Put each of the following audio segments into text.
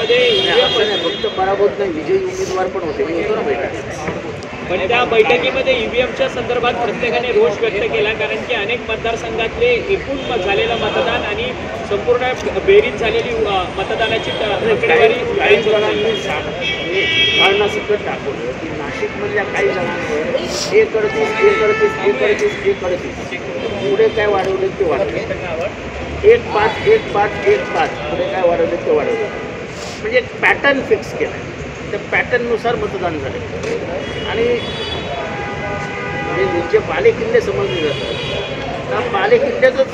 बैठकीमध्ये फक्त पराभूत नाही, विजयी उमेदवार पण होते, मी होतो ना बैठक. पण त्या बैठकीमध्ये ईव्हीएमच्या संदर्भात प्रत्येकाने रोष व्यक्त केला, कारण की अनेक मतदारसंघातले एकूण झालेलं मतदान आणि संपूर्ण बेरीज झालेली मतदानाची आकडेवारी काही जणांनी भावनासकट दाखवलं की नाशिकमधल्या काही जणांवर हे करतीस हे करतीस हे करतीस हे करतीस, पुढे काय वाढवले ते वाढवले, 1-5 1-5 1-5 पुढे काय वाढवले ते वाढवले, म्हणजे एक पॅटर्न फिक्स केला. त्या पॅटर्ननुसार मतदान झाले आणि जे बालेकिल्ले समजले जातात त्या बालेकिल्ल्यातच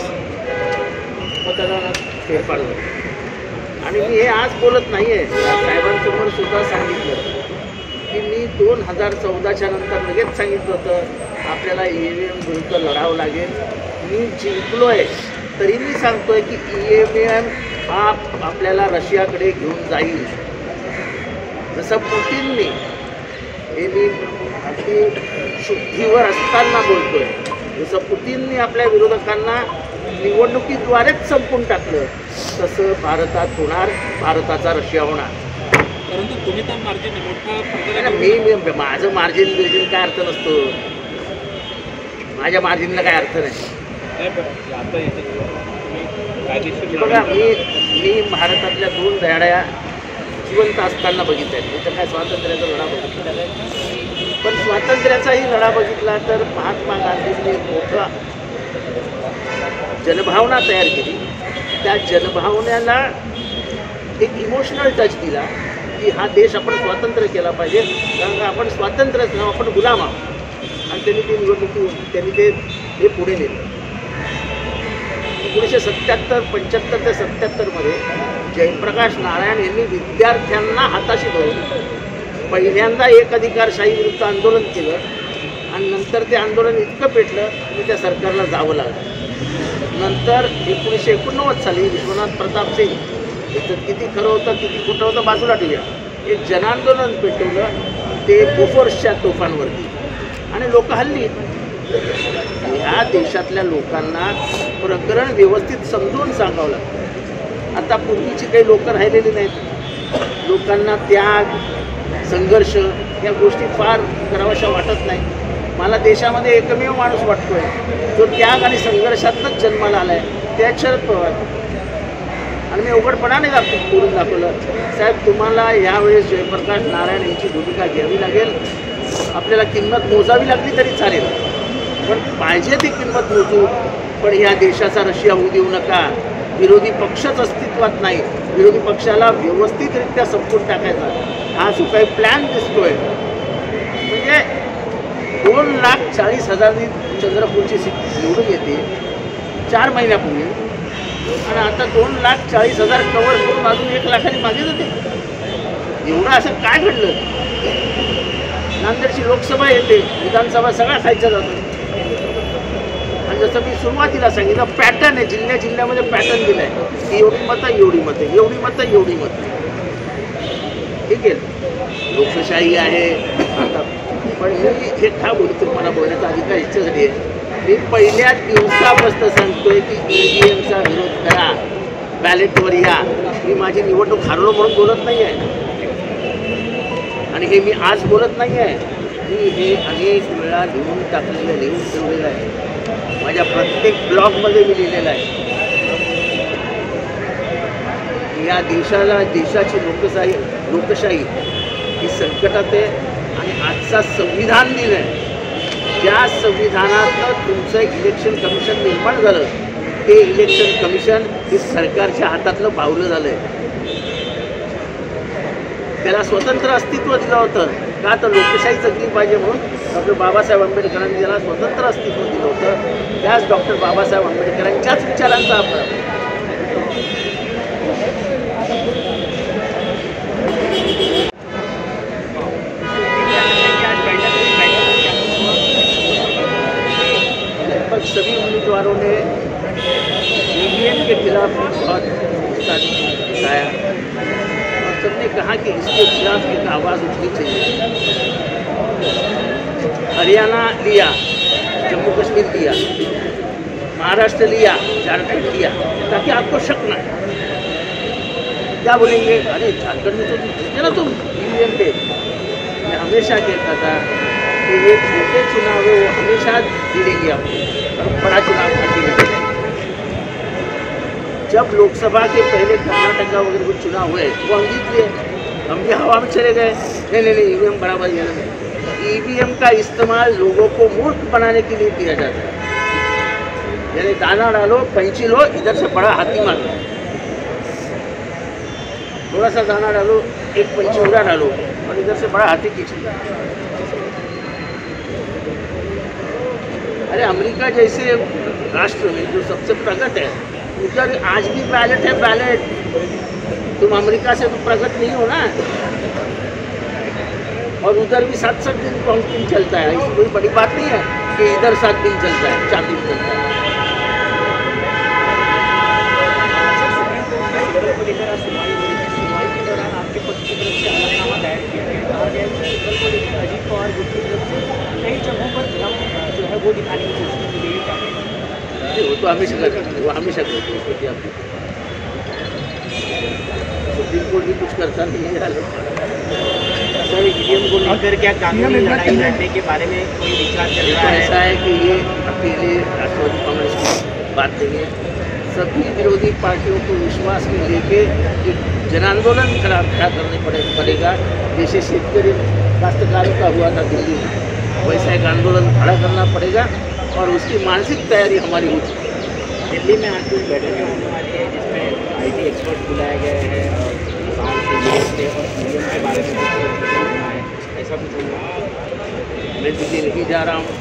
मतदानात फेरफार झाला. आणि मी हे आज बोलत नाही आहे, साहेबांसमोर सुद्धा सांगितलं की मी 2014च्या नंतर लगेच सांगितलं होतं आपल्याला EVM विरुद्ध लढावं लागेल. मी जिंकलो आहे तरी मी सांगतोय की EVM हा आपल्याला रशियाकडे घेऊन जाईल. जसं पुतीनने, हे मी अगदी शुद्धीवर असताना बोलतोय, जसं पुतीनने आपल्या विरोधकांना निवडणुकीद्वारेच संपून टाकलं तसं भारतात होणार, भारताचा रशिया होणार. परंतु तुम्ही तर मार्जिन मोठा मी माझं मार्जिन बिर्जिन काय अर्थ नसतो, माझ्या मार्जिनला काय अर्थ नाही. बघा मी भारतातल्या 2 दहाड्या जिवंत असताना बघितल्या, तर काय स्वातंत्र्याचा लढा बघितला नाही, पण स्वातंत्र्याचाही लढा बघितला तर महात्मा गांधींनी मोठा जनभावना तयार केली. त्या जनभावनेला एक इमोशनल टच दिला की हा देश आपण स्वातंत्र्य केला पाहिजे, कारण का आपण स्वातंत्र्यच नाव, आपण गुलाम आहोत. आणि त्यांनी ती निवडणुकी त्यांनी ते पुढे नेलं. 1975 ते 77मध्ये जयप्रकाश नारायण यांनी विद्यार्थ्यांना हाताशी धरून पहिल्यांदा एक अधिकारशाही विरुद्ध आंदोलन केलं आणि नंतर ते आंदोलन इतकं पेटलं की त्या सरकारला जावं लागलं. नंतर 1989 साली विश्वनाथ प्रताप सिंग, याच्यात किती खरं होतं किती खोटं होतं बाजूला ठेवूया, एक जनांदोलन पेटवलं ते बोफोर्सच्या तोफांवरती आणि लोक हल्ली. ह्या देशातल्या लोकांना प्रकरण व्यवस्थित समजून सांगावं लागतं. आता पूर्वीची काही लोक राहिलेली नाहीत, लोकांना त्याग संघर्ष या गोष्टी फार कराव्याशा वाटत नाही. मला देशामध्ये एकमेव माणूस वाटतोय जो त्याग आणि संघर्षातूनच जन्माला आला आहे, त्या शरद पवार. आणि मी उघडपणाने बोलून दाखवलं, साहेब तुम्हाला यावेळेस जयप्रकाश नारायण यांची भूमिका घ्यावी लागेल, आपल्याला किंमत मोजावी लागली तरी चालेल, पण पाहिजे ती किंमत मोजू, पण ह्या देशाचा रशिया होऊ देऊ नका. विरोधी पक्षच अस्तित्वात नाही, विरोधी पक्षाला व्यवस्थितरित्या संपून टाकायचा हा जो काही प्लॅन दिसतोय, म्हणजे 2,40,000 चंद्रपूरची सीट निवडून येते 4 महिन्यापूर्वी आणि आता 2,40,000 कव्हर करून अजून 1 लाखांनी मागे जाते. एवढं असं काय घडलं? नांदेडची लोकसभा येते, विधानसभा सगळा खायचा जातो. आणि जसं मी सुरुवातीला सांगितलं पॅटर्न आहे, जिल्ह्यामध्ये पॅटर्न दिला आहे, एवढी मतं एवढी मतं एवढी मतं एवढी मतं. ठीक आहे, लोकशाही आहे आता, पण मी हे का बोलतो, मला बोलण्याचा अधिकार इच्छेसाठी आहे. मी पहिल्या दिवसापासून सांगतोय की EVMचा विरोध करा, बॅलेटवर या. मी माझी निवडणूक हरलो म्हणून बोलत नाही आहे आणि हे मी आज बोलत नाही आहे, मी हे अनेक वेळा लिहून टाकलेलं, लिहून ठेवलेलं आहे. माझ्या प्रत्येक ब्लॉगमध्ये मी लिहिलेलं आहे. या देशाची लोकशाही ही संकटात आहे आणि आजचा संविधान दिन आहे. ज्या संविधानातनं तुमचं इलेक्शन कमिशन निर्माण झालं, ते इलेक्शन कमिशन हे सरकारच्या हातातलं बावलं झालं आहे. त्याला स्वतंत्र अस्तित्व दिलं होतं का, तर लोकशाही जगली पाहिजे म्हणून डॉक्टर बाबासाहेब आंबेडकरांनी त्याला स्वतंत्र अस्तित्व दिलं होतं. त्याच डॉक्टर बाबासाहेब आंबेडकरांच्याच विचारांचा आपण लगभग सभी उम्मीदवारों ने EVM के खिलाफ बहुत दिखाया और सबने कहा कि इसके खिलाफ एक आवाज़ उठनी चाहिए. हरियाणा लिया, जम्मू कश्मीर लिया, महाराष्ट्र लिया, झारखंड लिया, ताकि आपको शक ना है. क्या बोलेंगे, अरे झारखंड में तो जीते ना तुम ईवीएम पे। मैं हमेशा कहता था कि ये छोटे चुनाव है वो हमेशा जीतेंगे आपको, और बड़ा चुनाव पार्टी में जीतेंगे। जब लोकसभा के पहले कर्नाटक वगैरह कुछ चुनाव हुए वो हम जीत लिए, हम भी हवा में चले गए। नहीं ईवीएम बराबर है ना। ईवीएम का इस्तेमाल लोगों को मूर्ख बनाने के लिए किया जाता है। यानी दाना डालो, कैंची लो, इधर से बड़ा हाथी मारो, थोड़ा सा दाना डालो, एक पंची उड़ा डालो और इधर से बड़ा हाथी खींच लो। अरे अमेरिका जैसे राष्ट्र में जो सबसे प्रगत है उधर आज भी बैलेट है, बैलेट। तुम अमेरिका से तो प्रगत नहीं हो ना। और उधर भी 7-7 दिन काउंटिंग चलता है, इसकी कोई बड़ी बात नहीं है कि इधर 7 दिन चलता है, 4 दिन चलता है। सुनवाई के दौरान आपके पक्ष की तरफ से हलफनामा दायर किया गया, कहा गया कि केरल को लेकर अजीत पवार गुट की तरफ से कई जगहों पर भ्रम जो है वो दिखाने की कोशिश की गई है। वो तो हमेशा करते हैं, वो हमेशा करते हैं, उसको क्या सुप्रीम कोर्ट भी कुछ करता नहीं है। सर ईवीएम को लेकर क्या कानूनी लड़ाई लड़ने के बारे में कोई विचार चल रहा है? ऐसा है कि ये अकेले राष्ट्रवादी कांग्रेस की बात नहीं है। सभी विरोधी पार्टियों को विश्वास में लेके एक जन आंदोलन खड़ा करने पड़ेगा। जैसे शेतकरी काश्तकारों का हुआ था दिल्ली में, वैसा एक आंदोलन खड़ा करना पड़ेगा और उसकी मानसिक तैयारी हमारी हो चुकी है। दिल्ली में आज कुछ बैठकें होने वाली है जिसमें IT एक्सपर्ट बुलाए गए हैं और बाहर से और ईवीएम के बारे में ऐसा कुछ होगा। मैं दिल्ली नहीं जा रहा हूँ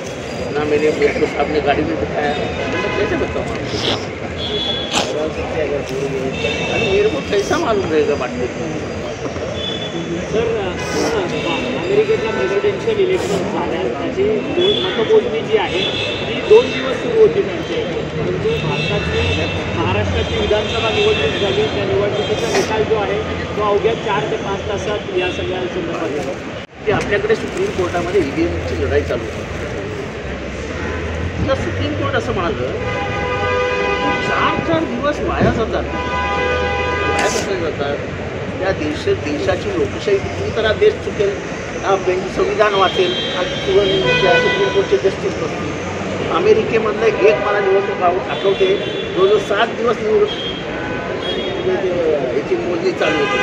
ना, मैंने मेरे को साहब ने गाड़ी में बिठाया, मैं कैसे बताऊँ? अरे मेरे को कैसा मालूम रहेगा बाटली? सर अमेरिकेतल्या प्रेसिडेन्शियल इलेक्शन झाल्या, त्याची मतमोजणी जी आहे ती 2 दिवस सुरू होती त्यांच्या इकडे, परंतु भारतातली महाराष्ट्राची विधानसभा निवडणूक झाली, त्या निवडणुकीचा निकाल जो आहे तो अवघ्या 4 ते 5 तासात या सगळ्या संदर्भात की आपल्याकडे सुप्रीम कोर्टामध्ये ईव्हीएमची लढाई चालू होती. तर सुप्रीम कोर्ट असं म्हणालं 4 दिवस वाया जातात. वाया कसं जातात? त्या देशाची लोकशाही किती तर देश चुकेल, संविधान वाचेल आणि त्या सुप्रीम कोर्टचे जस्टिस बसतील. अमेरिकेमधलं एक मला निवडणूक आठवते, जवळजवळ 7 दिवस याची मोजणी चालू होती.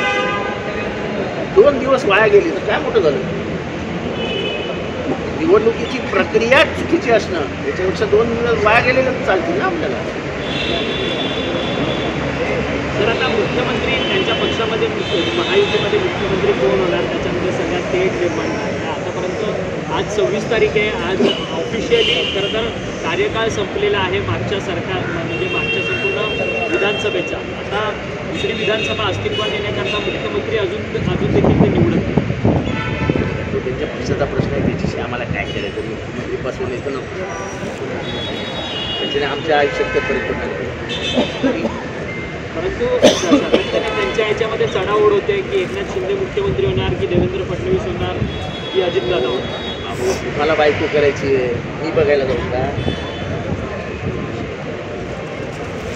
2 दिवस वाया गेली तर काय मोठं झालं? निवडणुकीची प्रक्रिया चुकीची असणं याच्यापेक्षा 2 दिवस वाया गेलेलं चालतील ना आपल्याला. तर आता मुख्यमंत्री त्यांच्या पक्षामध्ये महायुतीमध्ये मुख्यमंत्री कोण होणार त्याच्यामध्ये सगळ्यात तेढ निर्माण झाली. आतापर्यंत आज 26 तारीख आहे. आज ऑफिशियली खरं तर कार्यकाळ संपलेला आहे मागच्या सरकार म्हणजे मागच्या संपूर्ण विधानसभेचा. आता दुसरी विधानसभा अस्तित्वात येण्याकरता मुख्यमंत्री अजून देखील ते निवडत नाही. तो त्यांच्या पक्षाचा प्रश्न आहे, त्याच्याशी आम्हाला काय करायचं? मुख्यमंत्रीपासून येतं नको, त्याच्याने आमच्या आयुष्यात परिवर्तन नाही. परंतु सातत्याने त्यांच्या याच्यामध्ये चढाओढ होते की एकनाथ शिंदे मुख्यमंत्री होणार की देवेंद्र फडणवीस होणार की अजितदादा होणार. मला बायको करायची आहे, मी बघायला जाऊ का?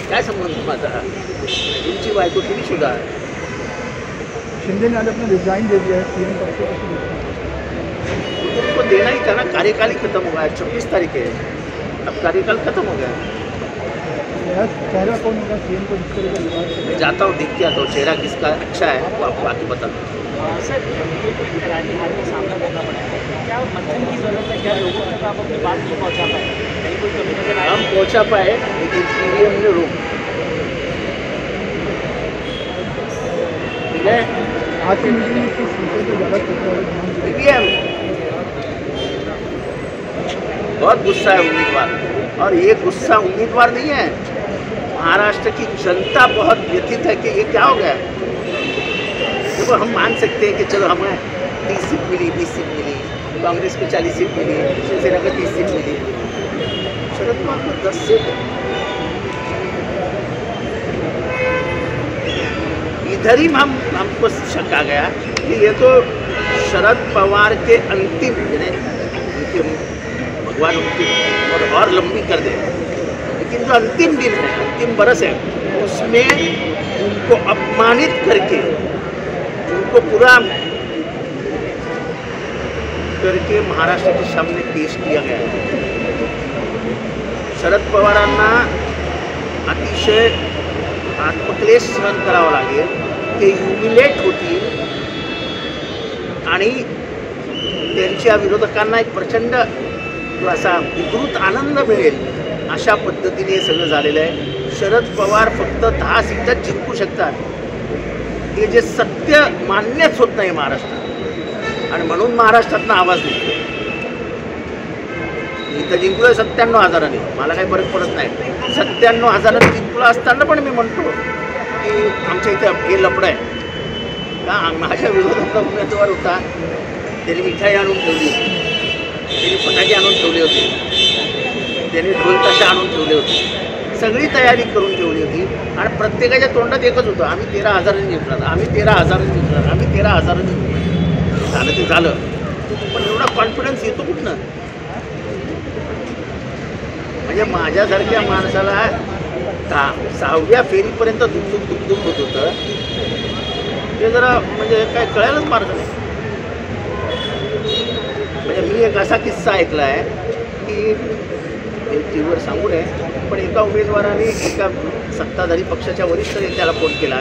काय संबंध माझा? तुमची बायको तुम्ही सुद्धा. शिंदे ने आज अपना रिजाइन दे दिया है. उनको देना ही था ना. कार्यकाल ही खत्म हो गया. 26 तारीख है, अब कार्यकाल खत्म हो गया. चेहरा कौन होगा सीएम को? जिस तरह का विवाद मैं जाता हूँ, देख के आता हूँ चेहरा किसका अच्छा है वो आपको आके बताता हूँ. सर राजहार का सामना करना पड़ेगा. क्या मंथन की जरूरत है? क्या लोगों तक आप अपनी बात नहीं पहुँचा पाए? कहीं कोई कमी नजर आए? हम पहुँचा पाए लेकिन ईवीएम ने रोक. ठीक है, आज की मीटिंग में किस विषय पर ज़्यादा चर्चा? ईवीएम. बहुत गुस्सा है उम्मीदवार, और ये गुस्सा उम्मीदवार नहीं है, महाराष्ट्र की जनता बहुत व्यथित है कि ये क्या हो गया. देखो हम मान सकते हैं कि चलो हमें 30 सीट मिली, 20 सीट मिली, कांग्रेस को 40 सीट मिली, शिवसेना को 30 सीट मिली, शरद पवार को 10 सीट. इधर ही हमको शक आ गया कि ये तो शरद पवार के अंतिम भगवान उनकी और लंबी कर दे. लेकिन जो अंतिम दिन है, अंतिम बरस है, उसमें उनको अपमानित करके, उनको पूरा करके महाराष्ट्र के सामने पेश किया गया है। शरद पवारांना अतिशय आत्मक्लेश सहन करावा लागेल, ते ह्युमिलेट होतील आणि त्यांच्या विरोधकांना एक प्रचंड असा विकृत आनंद मिळेल, अशा पद्धतीने हे सगळं झालेलं आहे. शरद पवार फक्त 10 सीटात जिंकू शकतात, हे जे सत्य मान्यच होत नाही महाराष्ट्रात, आणि म्हणून महाराष्ट्रातनं आवाज निघतो. इथं जिंकलोय 97,000ने, मला काही फरक पडत नाही. 97,000ने जिंकलो असताना पण मी म्हणतो की आमच्या इथं हे लफडं आहे का. माझ्या विरोधातला उमेदवार होता, त्यांनी मिठाई आणून ठेवली होती, त्यांनी फटाके आणून ठेवले होते, त्यांनी ढोलताशा आणून ठेवले होते, सगळी तयारी करून ठेवली होती, आणि प्रत्येकाच्या तोंडात एकच होतं, आम्ही 13,000ने जिंकणार, आम्ही 13,000ने जिंकणार, आम्ही 13,000ने जिंकणार. झालं ते झालं, पण एवढा कॉन्फिडन्स येतो कुठनं. म्हणजे माझ्यासारख्या माणसाला 6व्या फेरीपर्यंत दुखदुख होत होतं, ते जरा म्हणजे काय कळायलाच मार्ग नाही. म्हणजे मी एक असा किस्सा ऐकला आहे की टी व्हीवर सांगू नये, पण एका उमेदवाराने एका सत्ताधारी पक्षाच्या वरिष्ठ नेत्याला फोन केला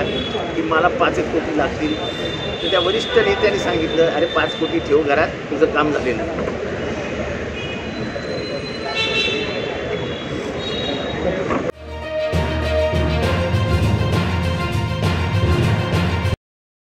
की मला 5 कोटी लागतील. तर त्या वरिष्ठ नेत्याने सांगितलं, अरे 5 कोटी ठेव घरात, तुझं काम झालेलं.